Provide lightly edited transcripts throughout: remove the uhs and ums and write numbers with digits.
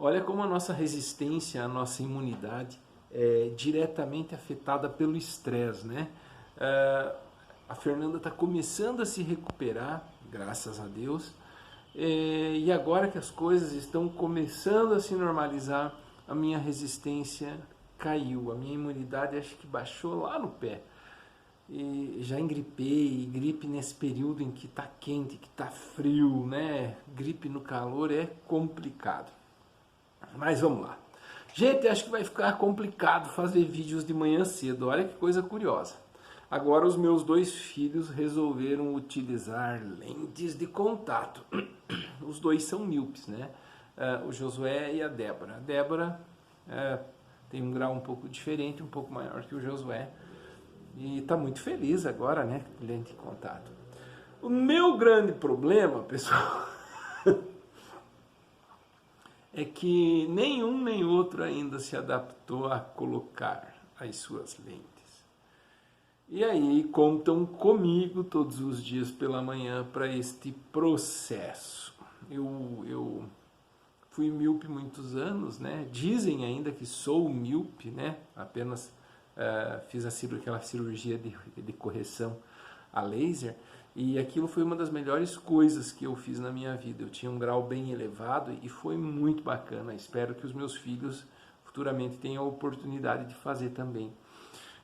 Olha como a nossa resistência, a nossa imunidade é diretamente afetada pelo estresse, né? A Fernanda está começando a se recuperar, graças a Deus, e agora que as coisas estão começando a se normalizar, a minha resistência caiu, a minha imunidade acho que baixou lá no pé. E já engripei, gripe nesse período em que está quente, que está frio, né? Gripe no calor é complicado. Mas vamos lá. Gente, acho que vai ficar complicado fazer vídeos de manhã cedo. Olha que coisa curiosa. Agora os meus dois filhos resolveram utilizar lentes de contato. Os dois são míopes, né? O Josué e a Débora. A Débora tem um grau um pouco diferente, um pouco maior que o Josué. E está muito feliz agora, né? Com lente de contato. O meu grande problema, pessoal, é que nenhum nem outro ainda se adaptou a colocar as suas lentes. E aí contam comigo todos os dias pela manhã para este processo. Eu fui míope muitos anos, né? Dizem ainda que sou míope, né? Apenas fiz aquela cirurgia de correção a laser. E aquilo foi uma das melhores coisas que eu fiz na minha vida. Eu tinha um grau bem elevado e foi muito bacana. Espero que os meus filhos futuramente tenham a oportunidade de fazer também.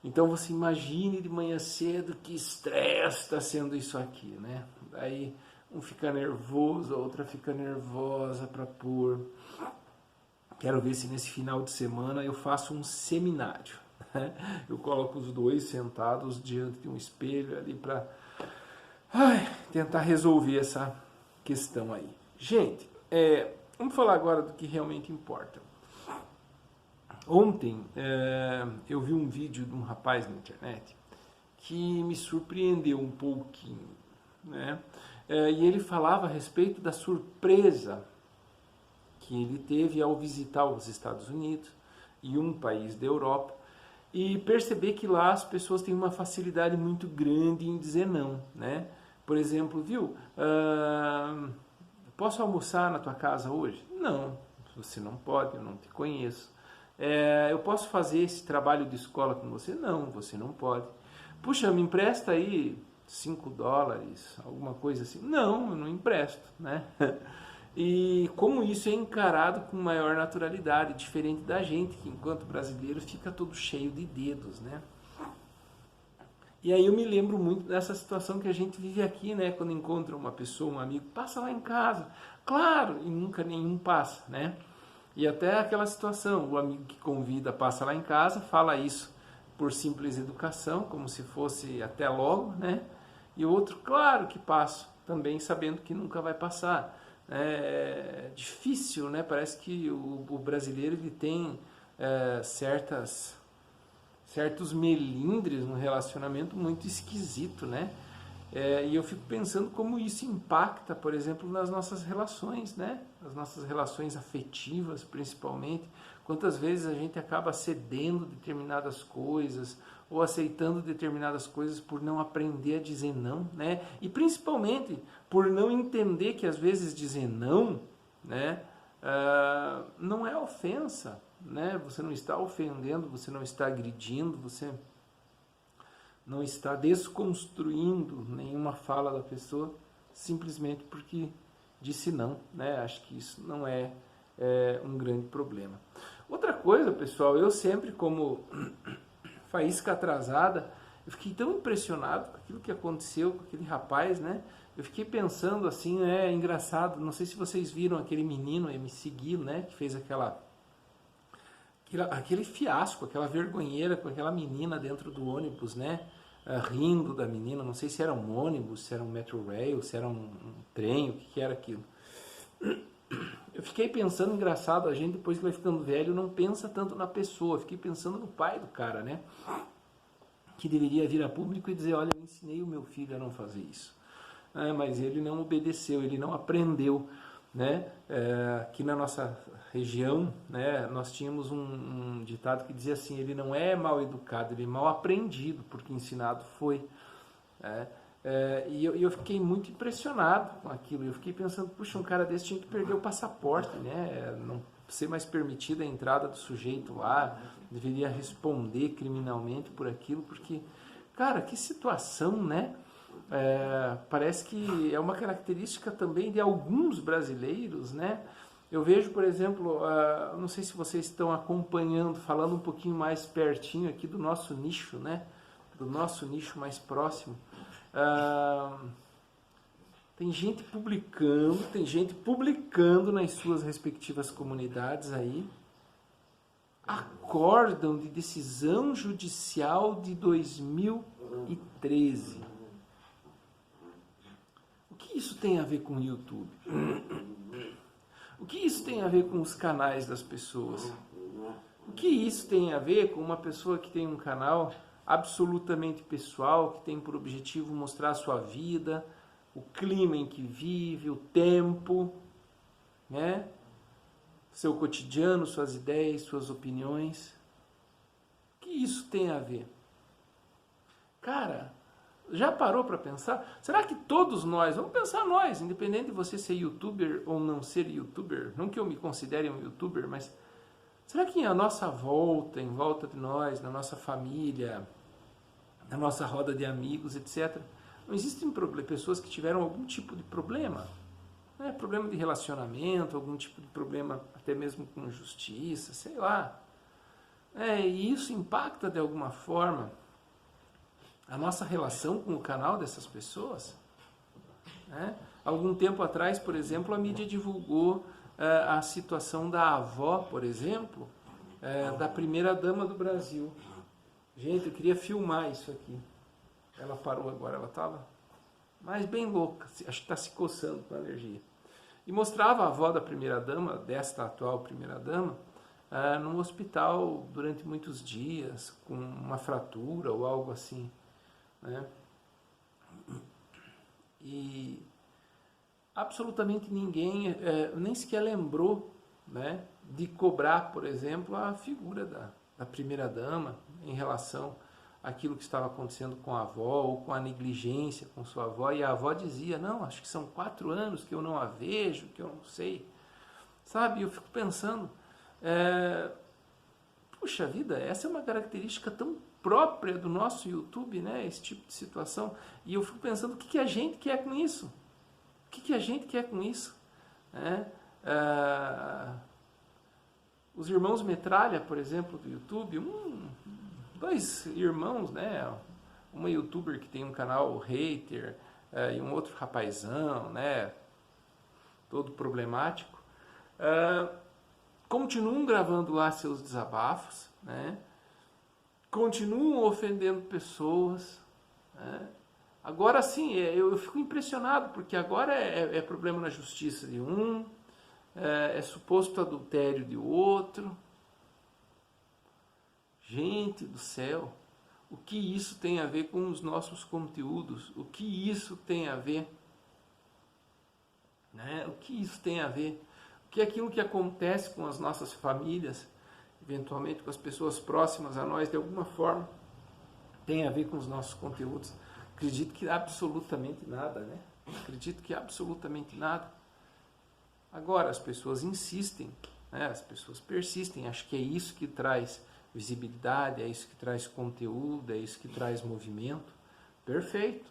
Então você imagine de manhã cedo que estresse está sendo isso aqui, né? Daí um fica nervoso, a outra fica nervosa para pôr. Quero ver se nesse final de semana eu faço um seminário. Né? Eu coloco os dois sentados diante de um espelho ali para tentar resolver essa questão aí. Gente, vamos falar agora do que realmente importa. Ontem eu vi um vídeo de um rapaz na internet que me surpreendeu um pouquinho, né? E ele falava a respeito da surpresa que ele teve ao visitar os Estados Unidos e um país da Europa e perceber que lá as pessoas têm uma facilidade muito grande em dizer não, né? Por exemplo, viu? Posso almoçar na tua casa hoje? Não, você não pode, eu não te conheço. Eu posso fazer esse trabalho de escola com você? Não, você não pode. Puxa, me empresta aí $5, alguma coisa assim? Não, eu não empresto, né? E como isso é encarado com maior naturalidade, diferente da gente, que enquanto brasileiro fica todo cheio de dedos, né? E aí eu me lembro muito dessa situação que a gente vive aqui, né? Quando encontra uma pessoa, um amigo, passa lá em casa. Claro, e nunca nenhum passa, né? E até aquela situação, o amigo que convida passa lá em casa, fala isso por simples educação, como se fosse até logo, né? E o outro, claro que passo, também sabendo que nunca vai passar. É difícil, né? Parece que o brasileiro ele tem certos melindres no relacionamento muito esquisito, né? E eu fico pensando como isso impacta, por exemplo, nas nossas relações, né? Nas nossas relações afetivas, principalmente. Quantas vezes a gente acaba cedendo determinadas coisas ou aceitando determinadas coisas por não aprender a dizer não, né? E principalmente por não entender que às vezes dizer não, né? Não é ofensa, né? Você não está ofendendo, você não está agredindo, você não está desconstruindo nenhuma fala da pessoa simplesmente porque disse não, né? Acho que isso não é um grande problema. Outra coisa, pessoal, eu sempre como faísca atrasada, eu fiquei tão impressionado com aquilo que aconteceu com aquele rapaz, né? Eu fiquei pensando assim, é engraçado, não sei se vocês viram aquele menino, MC Gui, né? Que fez aquele fiasco, aquela vergonheira com aquela menina dentro do ônibus, né? Rindo da menina, não sei se era um ônibus, se era um Metrorail, se era um trem, o que era aquilo. Eu fiquei pensando, engraçado, a gente depois que vai ficando velho não pensa tanto na pessoa, fiquei pensando no pai do cara, né? Que deveria vir a público e dizer, olha, eu ensinei o meu filho a não fazer isso. Mas ele não obedeceu, ele não aprendeu, né? Aqui na nossa região, né, nós tínhamos um ditado que dizia assim, ele não é mal educado, ele é mal aprendido, porque ensinado foi. E eu fiquei muito impressionado com aquilo. Eu fiquei pensando, puxa, um cara desse tinha que perder o passaporte, né? Não ser mais permitida a entrada do sujeito lá, deveria responder criminalmente por aquilo, porque, cara, que situação, né? Parece que é uma característica também de alguns brasileiros, né? Eu vejo, por exemplo, não sei se vocês estão acompanhando, falando um pouquinho mais pertinho aqui do nosso nicho, né? Do nosso nicho mais próximo. Tem gente publicando nas suas respectivas comunidades aí acórdão de decisão judicial de 2013. O que isso tem a ver com o YouTube? O que isso tem a ver com os canais das pessoas? O que isso tem a ver com uma pessoa que tem um canal absolutamente pessoal, que tem por objetivo mostrar a sua vida, o clima em que vive, o tempo, né? Seu cotidiano, suas ideias, suas opiniões? O que isso tem a ver? Cara, já parou para pensar? Será que todos nós, vamos pensar nós, independente de você ser youtuber ou não ser youtuber, não que eu me considere um youtuber, mas será que à nossa volta, em volta de nós, na nossa família, na nossa roda de amigos, etc., não existem pessoas que tiveram algum tipo de problema? Né? Problema de relacionamento, algum tipo de problema até mesmo com justiça, sei lá. E isso impacta de alguma forma a nossa relação com o canal dessas pessoas. Né? Algum tempo atrás, por exemplo, a mídia divulgou a situação da avó, por exemplo, da primeira-dama do Brasil. Gente, eu queria filmar isso aqui. Ela parou agora, ela estava mais bem louca, acho que está se coçando com alergia. E mostrava a avó da primeira-dama, desta atual primeira-dama, num hospital durante muitos dias, com uma fratura ou algo assim. Né? E absolutamente ninguém nem sequer lembrou, né, de cobrar, por exemplo, a figura da primeira-dama em relação àquilo que estava acontecendo com a avó ou com a negligência com sua avó. E a avó dizia, não, acho que são 4 anos que eu não a vejo, que eu não sei. Sabe, eu fico pensando, puxa vida, essa é uma característica tão própria do nosso YouTube, né? Esse tipo de situação. E eu fico pensando, o que a gente quer com isso? O que a gente quer com isso? Os irmãos Metralha, por exemplo, do YouTube, 2 irmãos, né? Uma youtuber que tem um canal hater e um outro rapazão, né? Todo problemático. Continuam gravando lá seus desabafos, né? Continuam ofendendo pessoas. Né? Agora sim, eu fico impressionado, porque agora é problema na justiça de um, é suposto adultério de outro. Gente do céu, o que isso tem a ver com os nossos conteúdos? O que isso tem a ver? Né? O que isso tem a ver? O que é aquilo que acontece com as nossas famílias, eventualmente com as pessoas próximas a nós, de alguma forma, tem a ver com os nossos conteúdos? Acredito que absolutamente nada, né? Acredito que absolutamente nada. Agora, as pessoas insistem, né? As pessoas persistem, acho que é isso que traz visibilidade, é isso que traz conteúdo, é isso que traz movimento. Perfeito,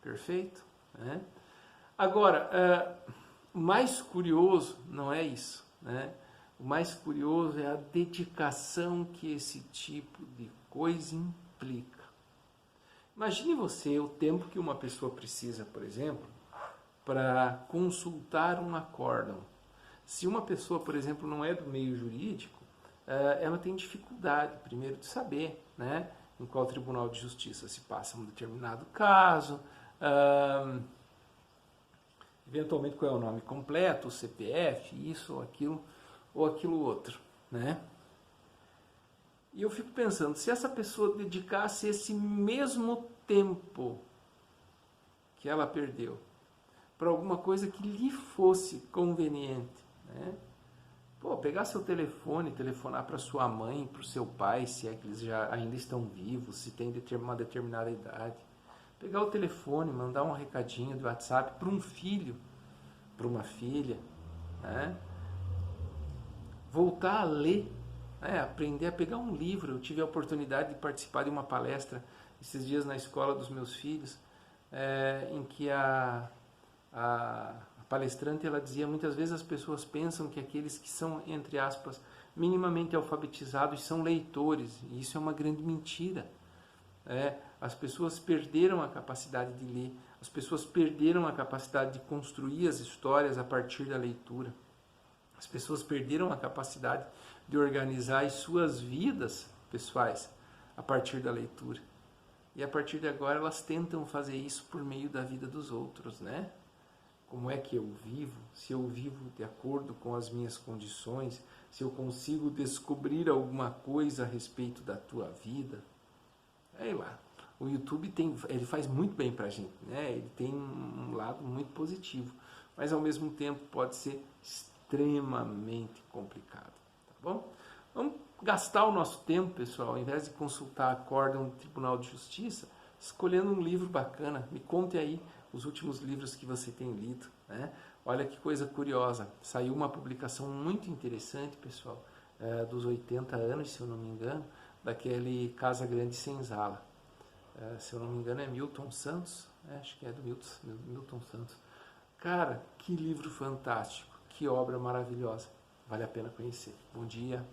perfeito. Né? Agora, o mais curioso não é isso, né? O mais curioso é a dedicação que esse tipo de coisa implica. Imagine você o tempo que uma pessoa precisa, por exemplo, para consultar um acórdão. Se uma pessoa, por exemplo, não é do meio jurídico, ela tem dificuldade, primeiro, de saber, né, em qual tribunal de justiça se passa um determinado caso, eventualmente qual é o nome completo, o CPF, isso ou aquilo outro, né? E eu fico pensando, se essa pessoa dedicasse esse mesmo tempo que ela perdeu para alguma coisa que lhe fosse conveniente, né? Pô, pegar seu telefone, telefonar para sua mãe, para o seu pai, se é que eles já ainda estão vivos, se tem uma determinada idade, Pegar o telefone, mandar um recadinho do WhatsApp para um filho, para uma filha, né? Voltar a ler, né? Aprender a pegar um livro. Eu tive a oportunidade de participar de uma palestra esses dias na escola dos meus filhos, em que a palestrante ela dizia: muitas vezes as pessoas pensam que aqueles que são, entre aspas, minimamente alfabetizados são leitores, e isso é uma grande mentira. As pessoas perderam a capacidade de ler, as pessoas perderam a capacidade de construir as histórias a partir da leitura, as pessoas perderam a capacidade de organizar as suas vidas pessoais a partir da leitura. E a partir de agora elas tentam fazer isso por meio da vida dos outros, né? Como é que eu vivo? Se eu vivo de acordo com as minhas condições, se eu consigo descobrir alguma coisa a respeito da tua vida. Sei lá, o YouTube ele faz muito bem pra gente, né? Ele tem um lado muito positivo, mas ao mesmo tempo pode ser extremamente complicado, tá bom? Vamos gastar o nosso tempo, pessoal, ao invés de consultar acórdão do Tribunal de Justiça, escolhendo um livro bacana. Me conte aí os últimos livros que você tem lido, né? Olha que coisa curiosa, saiu uma publicação muito interessante, pessoal, dos 80 anos, se eu não me engano, daquele Casa Grande Senzala. Se eu não me engano é Milton Santos, acho que é do Milton Santos. Cara, que livro fantástico, que obra maravilhosa, vale a pena conhecer. Bom dia.